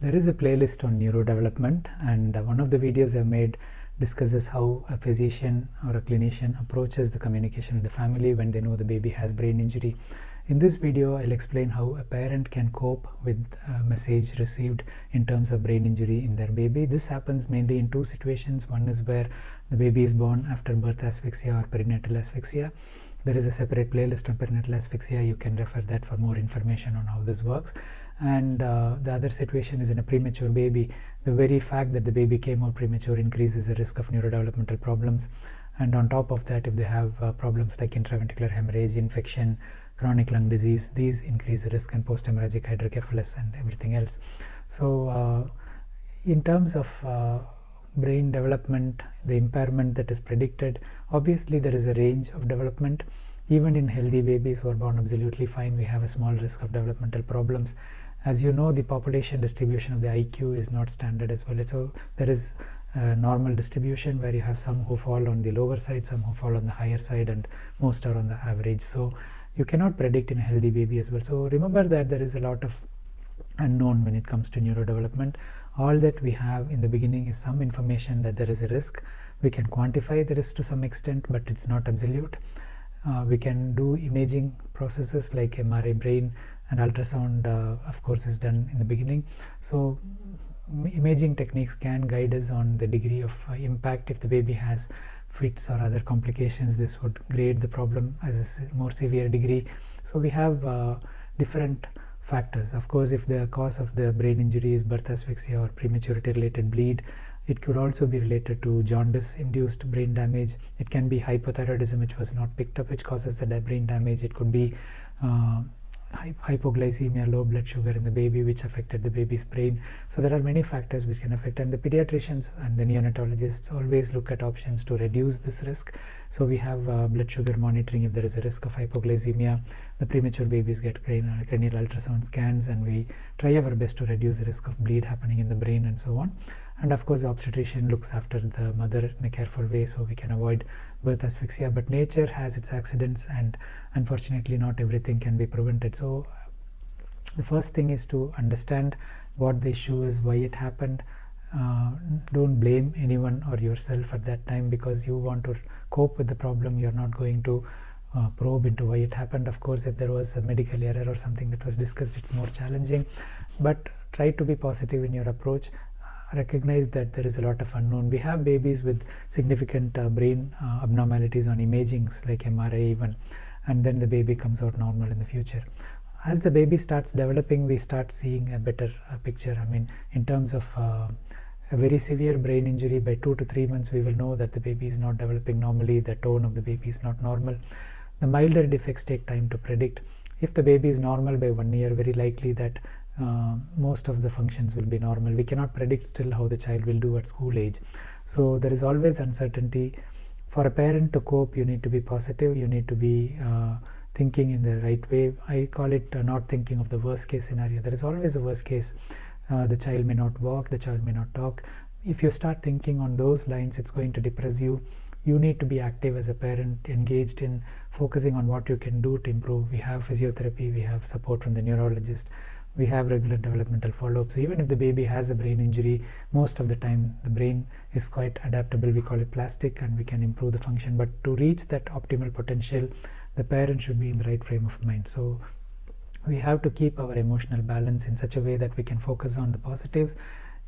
There is a playlist on neurodevelopment, and one of the videos I made discusses how a physician or a clinician approaches the communication with the family when they know the baby has brain injury. In this video, I'll explain how a parent can cope with a message received in terms of brain injury in their baby. This happens mainly in two situations. One is where the baby is born after birth asphyxia or perinatal asphyxia. There is a separate playlist on perinatal asphyxia. You can refer that for more information on how this works. And the other situation is in a premature baby. The very fact that the baby came out premature increases the risk of neurodevelopmental problems. And on top of that, if they have problems like intraventricular hemorrhage, infection, chronic lung disease, these increase the risk, and post-hemorrhagic hydrocephalus and everything else. So in terms of brain development, the impairment that is predicted, obviously there is a range of development. Even in healthy babies who are born absolutely fine, we have a small risk of developmental problems. As you know, the population distribution of the IQ is not standard as well. So there is a normal distribution where you have some who fall on the lower side, some who fall on the higher side, and most are on the average. So you cannot predict in a healthy baby as well. So remember that there is a lot of unknown when it comes to neurodevelopment. All that we have in the beginning is some information that there is a risk. We can quantify the risk to some extent, but it's not absolute. We can do imaging processes like MRI brain, and ultrasound of course is done in the beginning. So imaging techniques can guide us on the degree of impact. If the baby has fits or other complications, this would grade the problem as a more severe degree. So we have different factors. Of course, if the cause of the brain injury is birth asphyxia or prematurity related bleed, it could also be related to jaundice induced brain damage. It can be hypothyroidism which was not picked up, which causes the brain damage. It could be hypoglycemia, low blood sugar in the baby, which affected the baby's brain. So there are many factors which can affect, and the pediatricians and the neonatologists always look at options to reduce this risk. So we have blood sugar monitoring if there is a risk of hypoglycemia. The premature babies get cranial ultrasound scans, and we try our best to reduce the risk of bleed happening in the brain and so on. And of course, the obstetrician looks after the mother in a careful way so we can avoid birth asphyxia. But nature has its accidents, and unfortunately not everything can be prevented. So the first thing is to understand what the issue is, why it happened. Don't blame anyone or yourself at that time, because you want to cope with the problem. You're not going to probe into why it happened. Of course, if there was a medical error or something that was discussed, it's more challenging, but try to be positive in your approach. Recognize that there is a lot of unknown. We have babies with significant brain abnormalities on imagings like MRI even, and then the baby comes out normal in the future. As the baby starts developing, we start seeing a better picture. I mean, in terms of a very severe brain injury, by 2 to 3 months we will know that the baby is not developing normally, the tone of the baby is not normal. The milder defects take time to predict. If the baby is normal by 1 year, very likely that most of the functions will be normal. We cannot predict still how the child will do at school age. So there is always uncertainty. For a parent to cope, you need to be positive. You need to be thinking in the right way. I call it not thinking of the worst case scenario. There is always a worst case. The child may not walk, the child may not talk. If you start thinking on those lines, it's going to depress you. You need to be active as a parent, engaged in focusing on what you can do to improve. We have physiotherapy, we have support from the neurologist, we have regular developmental follow-up. So even if the baby has a brain injury, most of the time the brain is quite adaptable. We call it plastic, and we can improve the function. But to reach that optimal potential, the parent should be in the right frame of mind. So we have to keep our emotional balance in such a way that we can focus on the positives.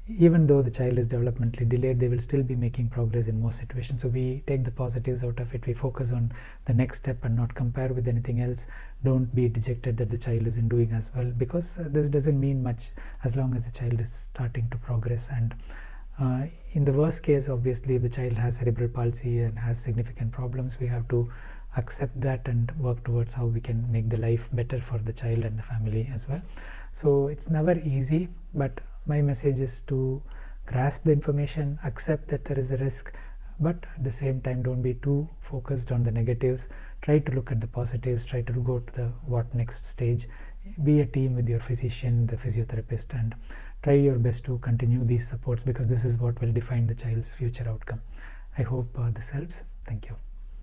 Even though the child is developmentally delayed, they will still be making progress in most situations. So we take the positives out of it. We focus on the next step and not compare with anything else. Don't be dejected that the child isn't doing as well, because this doesn't mean much as long as the child is starting to progress. And in the worst case, obviously, if the child has cerebral palsy and has significant problems, we have to accept that and work towards how we can make the life better for the child and the family as well. So it's never easy, but my message is to grasp the information, accept that there is a risk, but at the same time don't be too focused on the negatives. Try to look at the positives, try to go to the what next stage. Be a team with your physician, the physiotherapist, and try your best to continue these supports, because this is what will define the child's future outcome. I hope this helps. Thank you.